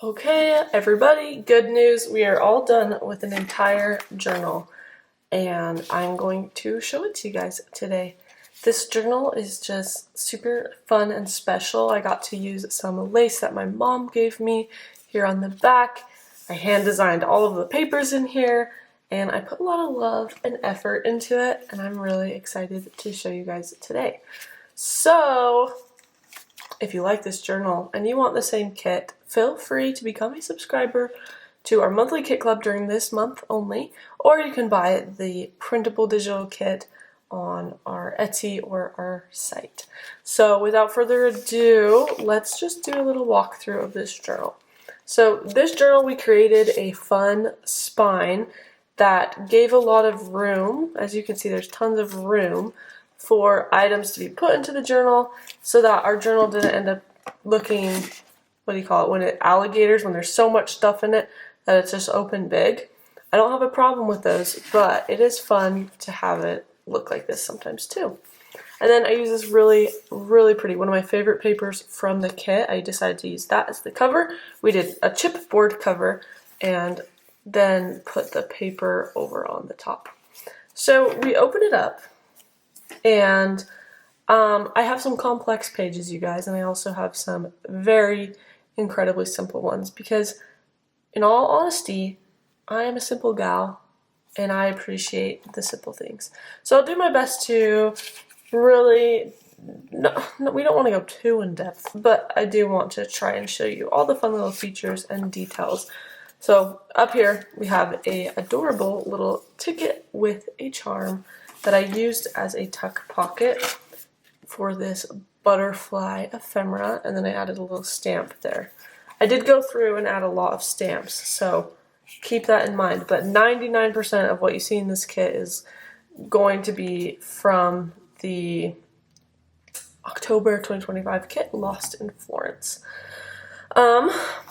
Okay, everybody, good news. We are all done with an entire journal, and I'm going to show it to you guys today. This journal is just super fun and special. I got to use some lace that my mom gave me here on the back. I hand designed all of the papers in here, and I put a lot of love and effort into it, and I'm really excited to show you guys today. So, if you like this journal and you want the same kit, feel free to become a subscriber to our monthly kit club during this month only, or you can buy the printable digital kit on our Etsy or our site. So without further ado, let's just do a little walkthrough of this journal. So this journal, we created a fun spine that gave a lot of room. As you can see, there's tons of room for items to be put into the journal so that our journal didn't end up looking, what do you call it, when it alligators, when there's so much stuff in it that it's just open big. I don't have a problem with those, but it is fun to have it look like this sometimes too. And then I use this really, really pretty, one of my favorite papers from the kit. I decided to use that as the cover. We did a chipboard cover and then put the paper over on the top. So we open it up. And I have some complex pages, you guys, and I also have some very incredibly simple ones because, in all honesty, I am a simple gal and I appreciate the simple things. So I'll do my best to really, we don't want to go too in depth, but I do want to try and show you all the fun little features and details. So up here we have a adorable little ticket with a charm that I used as a tuck pocket for this butterfly ephemera, and then I added a little stamp there. I did go through and add a lot of stamps, so keep that in mind, but 99% of what you see in this kit is going to be from the October 2025 kit, Lost in Florence.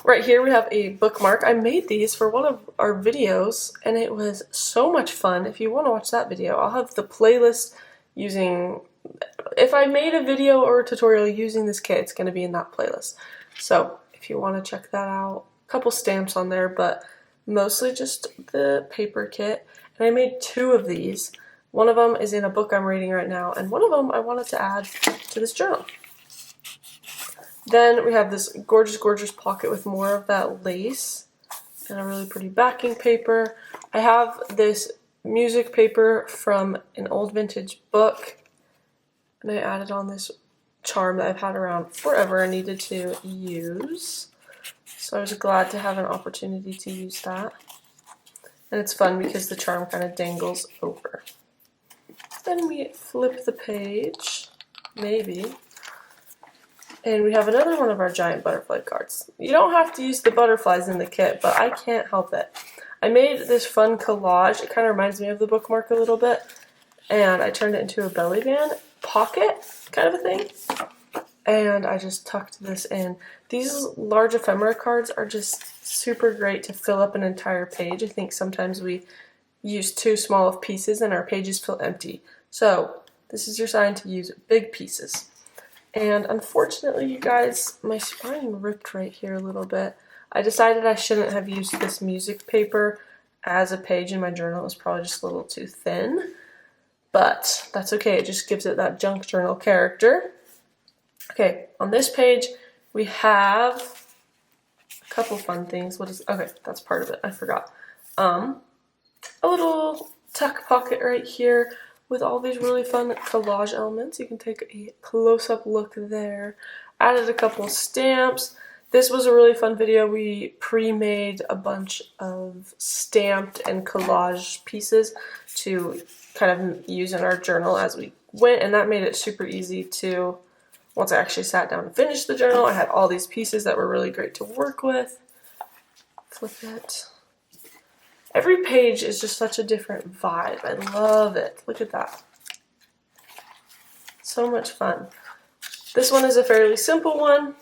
Right here we have a bookmark. I made these for one of our videos and it was so much fun. If you want to watch that video, I'll have the playlist using, if I made a video or a tutorial using this kit, it's going to be in that playlist. So if you want to check that out, a couple stamps on there, but mostly just the paper kit. And I made two of these. One of them is in a book I'm reading right now, and one of them I wanted to add to this journal. Then we have this gorgeous, gorgeous pocket with more of that lace and a really pretty backing paper. I have this music paper from an old vintage book, and I added on this charm that I've had around forever and needed to use. So I was glad to have an opportunity to use that. And it's fun because the charm kind of dangles over. Then we flip the page, maybe. And we have another one of our giant butterfly cards. You don't have to use the butterflies in the kit, but I can't help it. I made this fun collage. It kind of reminds me of the bookmark a little bit. And I turned it into a belly band pocket kind of a thing. And I just tucked this in. These large ephemera cards are just super great to fill up an entire page. I think sometimes we use too small of pieces and our pages feel empty. So this is your sign to use big pieces. And unfortunately, you guys, my spine ripped right here a little bit. I decided I shouldn't have used this music paper as a page in my journal. It was probably just a little too thin. But that's okay. It just gives it that junk journal character. Okay, on this page, we have a couple fun things. Okay, that's part of it. I forgot. A little tuck pocket right here with all these really fun collage elements. You can take a close-up look there. Added a couple stamps. This was a really fun video. We pre-made a bunch of stamped and collage pieces to kind of use in our journal as we went, and that made it super easy to, once I actually sat down and finished the journal, I had all these pieces that were really great to work with. Flip it. Every page is just such a different vibe. I love it. Look at that. So much fun. This one is a fairly simple one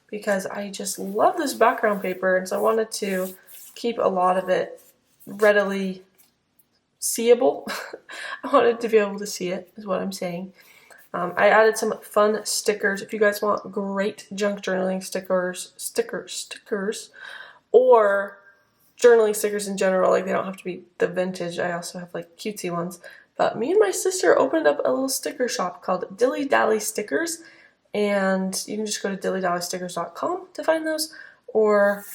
because I just love this background paper, and so I wanted to keep a lot of it readily seeable. I wanted to be able to see it, is what I'm saying. I added some fun stickers. If you guys want great junk journaling stickers, or journaling stickers in general, like they don't have to be the vintage. I also have like cutesy ones. But me and my sister opened up a little sticker shop called Dilly Dally Stickers, and you can just go to dillydallystickers.com to find those, or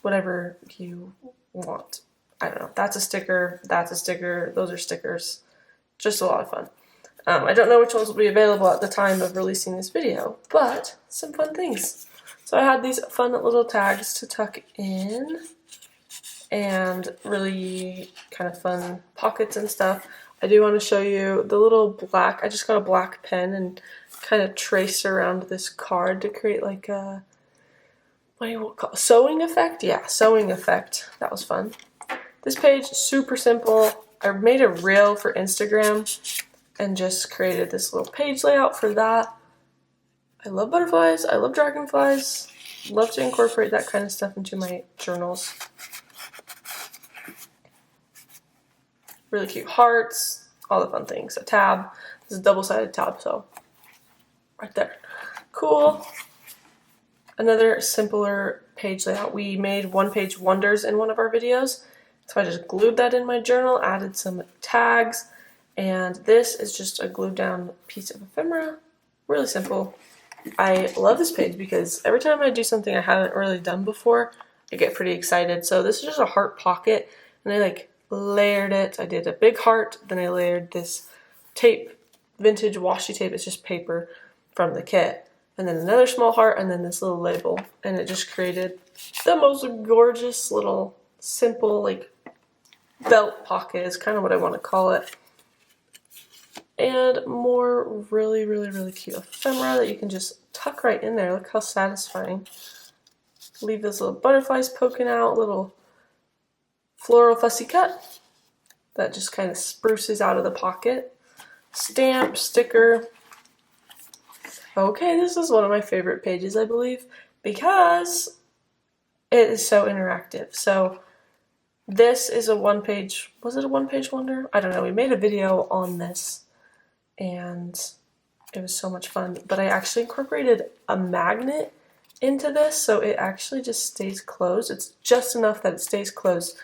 whatever you want. I don't know. That's a sticker. That's a sticker. Those are stickers. Just a lot of fun. I don't know which ones will be available at the time of releasing this video, but some fun things. So I had these fun little tags to tuck in, and really kind of fun pockets and stuff. I do want to show you the little black, I just got a black pen and kind of traced around this card to create like a, what do you call it? Sewing effect? Yeah, sewing effect. That was fun. This page, super simple. I made a reel for Instagram and just created this little page layout for that. I love butterflies. I love dragonflies. Love to incorporate that kind of stuff into my journals. Really cute hearts, all the fun things. A tab. This is a double-sided tab, so right there. Cool. Another simpler page layout. We made one-page wonders in one of our videos, so I just glued that in my journal, added some tags, and this is just a glued down piece of ephemera. Really simple. I love this page because every time I do something I haven't really done before, I get pretty excited. So this is just a heart pocket, and I like layered it. I did a big heart, then I layered this tape, vintage washi tape. It's just paper from the kit, and then another small heart, and then this little label, and it just created the most gorgeous little simple like belt pocket is kind of what I want to call it. And more really, really, really cute ephemera that you can just tuck right in there. Look how satisfying. Leave those little butterflies poking out, little floral fussy cut that just kind of spruces out of the pocket. Stamp, sticker. Okay, this is one of my favorite pages, I believe, because it is so interactive. So this is a one-page, was it a one-page wonder? I don't know. We made a video on this, and it was so much fun. But I actually incorporated a magnet into this, so it actually just stays closed. It's just enough that it stays closed.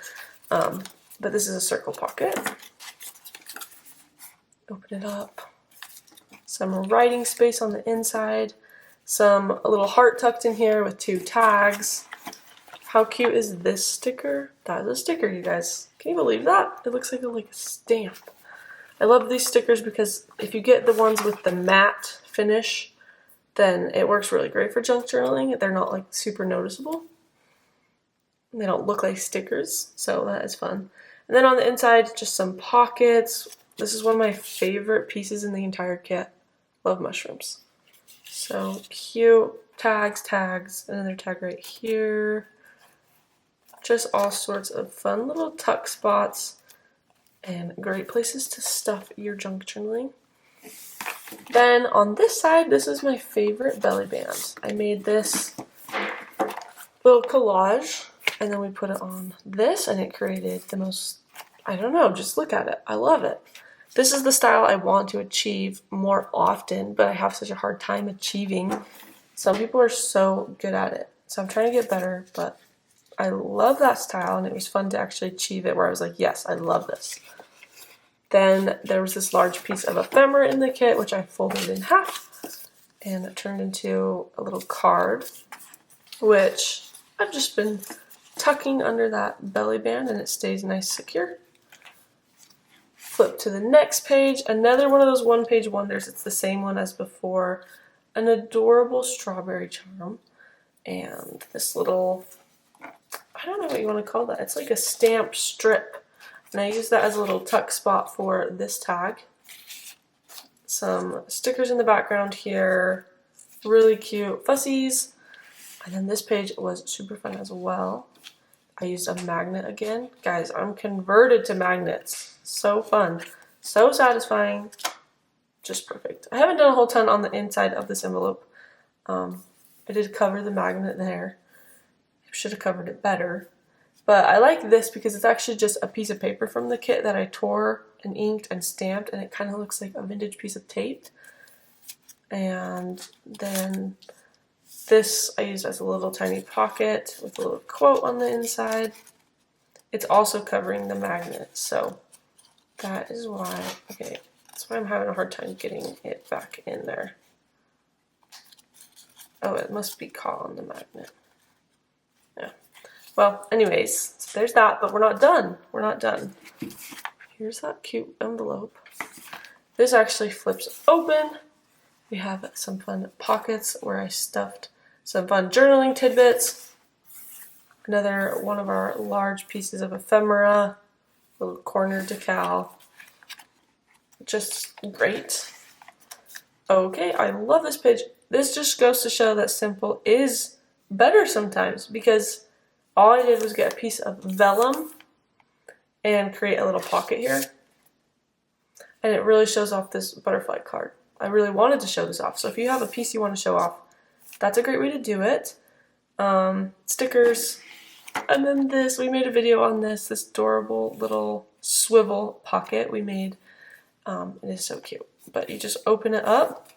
But this is a circle pocket. Open it up. Some writing space on the inside. A little heart tucked in here with 2 tags. How cute is this sticker? That is a sticker, you guys. Can you believe that? It looks like a stamp. I love these stickers because if you get the ones with the matte finish, then it works really great for junk journaling. They're not like super noticeable. They don't look like stickers, so that is fun. And then on the inside, just some pockets. This is one of my favorite pieces in the entire kit. Love mushrooms. So cute. Tags, another tag right here. Just all sorts of fun little tuck spots and great places to stuff your junk journaling. Then on this side, this is my favorite belly band. I made this little collage, and then we put it on this, and it created the most, I don't know, just look at it. I love it. This is the style I want to achieve more often, but I have such a hard time achieving. Some people are so good at it, so I'm trying to get better, but I love that style, and it was fun to actually achieve it where I was like, yes, I love this. Then there was this large piece of ephemera in the kit, which I folded in half, and it turned into a little card, which I've just been tucking under that belly band, and it stays nice secure. Flip to the next page, another one of those one-page wonders. It's the same one as before. An adorable strawberry charm, and this little, I don't know what you want to call that. It's like a stamp strip. And I use that as a little tuck spot for this tag. Some stickers in the background here. Really cute fussies. And then this page was super fun as well. I used a magnet again. Guys, I'm converted to magnets. So fun. So satisfying. Just perfect. I haven't done a whole ton on the inside of this envelope. I did cover the magnet there. I should have covered it better. But I like this because it's actually just a piece of paper from the kit that I tore and inked and stamped, and it kind of looks like a vintage piece of tape. And then this I used as a little tiny pocket with a little quote on the inside. It's also covering the magnet, so that is why, okay, that's why I'm having a hard time getting it back in there. Oh, it must be caught on the magnet. Yeah. Well, anyways, so there's that, but we're not done. We're not done. Here's that cute envelope. This actually flips open. We have some fun pockets where I stuffed some fun journaling tidbits. Another one of our large pieces of ephemera, little corner decal. Just great. Okay, I love this page. This just goes to show that simple is better sometimes, because all I did was get a piece of vellum and create a little pocket here. And it really shows off this butterfly card. I really wanted to show this off. So if you have a piece you want to show off, that's a great way to do it. Stickers. And then this, we made a video on this adorable little swivel pocket we made. It is so cute. But you just open it up.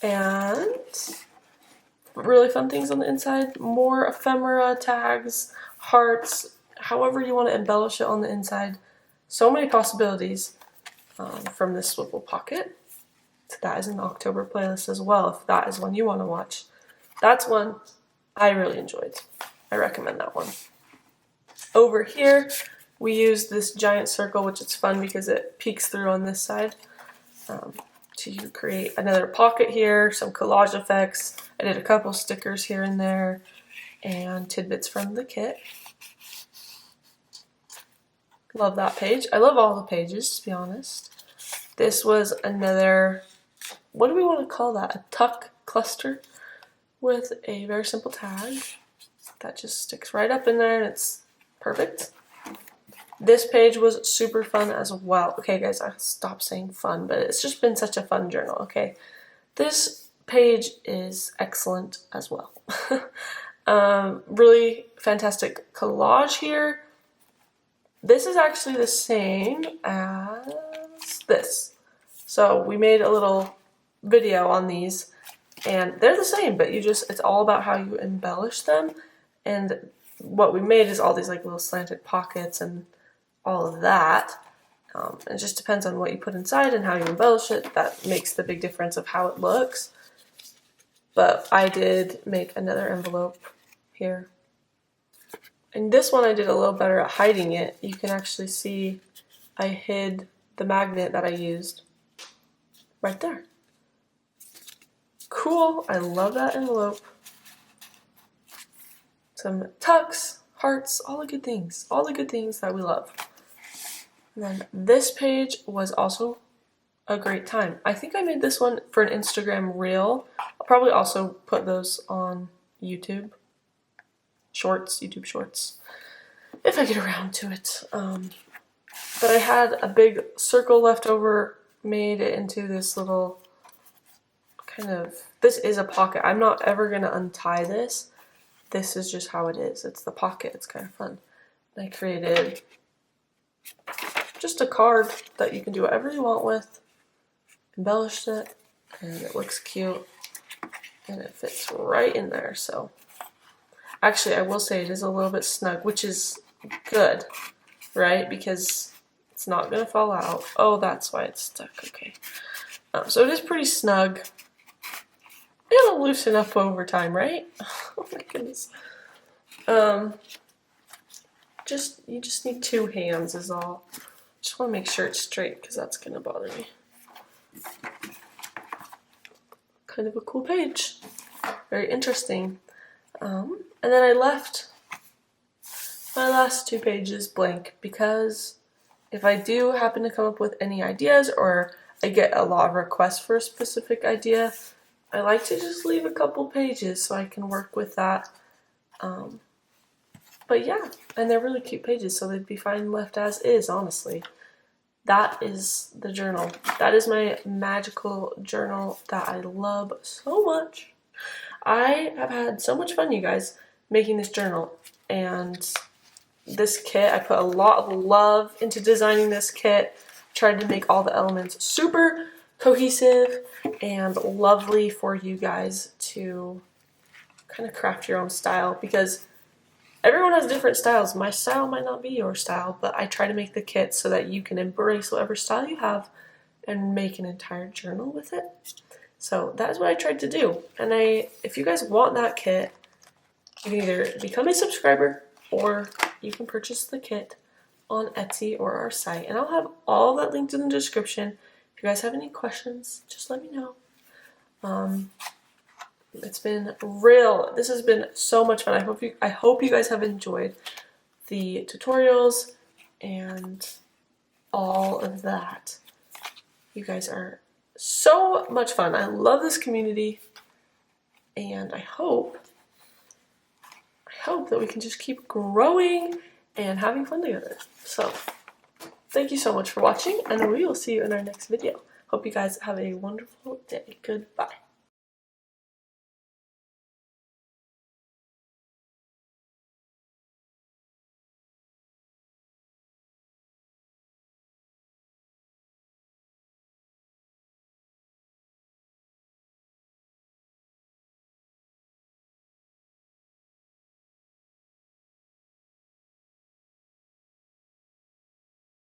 And really fun things on the inside. More ephemera, tags, hearts, however you want to embellish it on the inside. So many possibilities from this swivel pocket. So that is in the October playlist as well, if that is one you want to watch. That's one I really enjoyed. I recommend that one. Over here, we used this giant circle, which is fun because it peeks through on this side, to create another pocket here, some collage effects. I did a couple stickers here and there, and tidbits from the kit. Love that page. I love all the pages, to be honest. This was another, what do we want to call that? A tuck cluster with a very simple tag that just sticks right up in there, and it's perfect. This page was super fun as well. Okay, guys, I stopped saying fun, but it's just been such a fun journal, okay? This page is excellent as well. Really fantastic collage here. This is actually the same as this. So we made a little video on these, and they're the same, but it's all about how you embellish them. And what we made is all these like little slanted pockets and all of that. It just depends on what you put inside and how you embellish it. That makes the big difference of how it looks. But I did make another envelope here. And this one I did a little better at hiding it. You can actually see I hid the magnet that I used right there. Cool, I love that envelope. Some tucks, hearts, all the good things that we love. And then this page was also a great time. I think I made this one for an Instagram reel. I'll probably also put those on YouTube Shorts, if I get around to it. But I had a big circle left over, made it into this little kind of, this is a pocket. I'm not ever going to untie this. This is just how it is. It's the pocket. It's kind of fun. And I created just a card that you can do whatever you want with. Embellished it, and it looks cute, and it fits right in there. So actually, I will say it is a little bit snug, which is good, right? Because it's not going to fall out. Oh, that's why it's stuck. Okay. So it is pretty snug. It'll loosen up over time, right? Oh my goodness. You just need two hands is all. Just want to make sure it's straight because that's going to bother me. Kind of a cool page. Very interesting. And then I left my last two pages blank because if I do happen to come up with any ideas or I get a lot of requests for a specific idea, I like to just leave a couple pages so I can work with that. But yeah, and they're really cute pages, so they'd be fine left as is, honestly. That is the journal. That is my magical journal that I love so much. I have had so much fun, you guys, making this journal. And this kit, I put a lot of love into designing this kit. Tried to make all the elements super cohesive and lovely for you guys to kind of craft your own style, because everyone has different styles. My style might not be your style, but I try to make the kit so that you can embrace whatever style you have and make an entire journal with it. So that is what I tried to do. And if you guys want that kit, you can either become a subscriber or you can purchase the kit on Etsy or our site. And I'll have all that linked in the description. If you guys have any questions, just let me know. It's been real. This has been so much fun. I hope you guys have enjoyed the tutorials and all of that. You guys are so much fun. I love this community, and I hope that we can just keep growing and having fun together. So thank you so much for watching, and we will see you in our next video. Hope you guys have a wonderful day. Goodbye.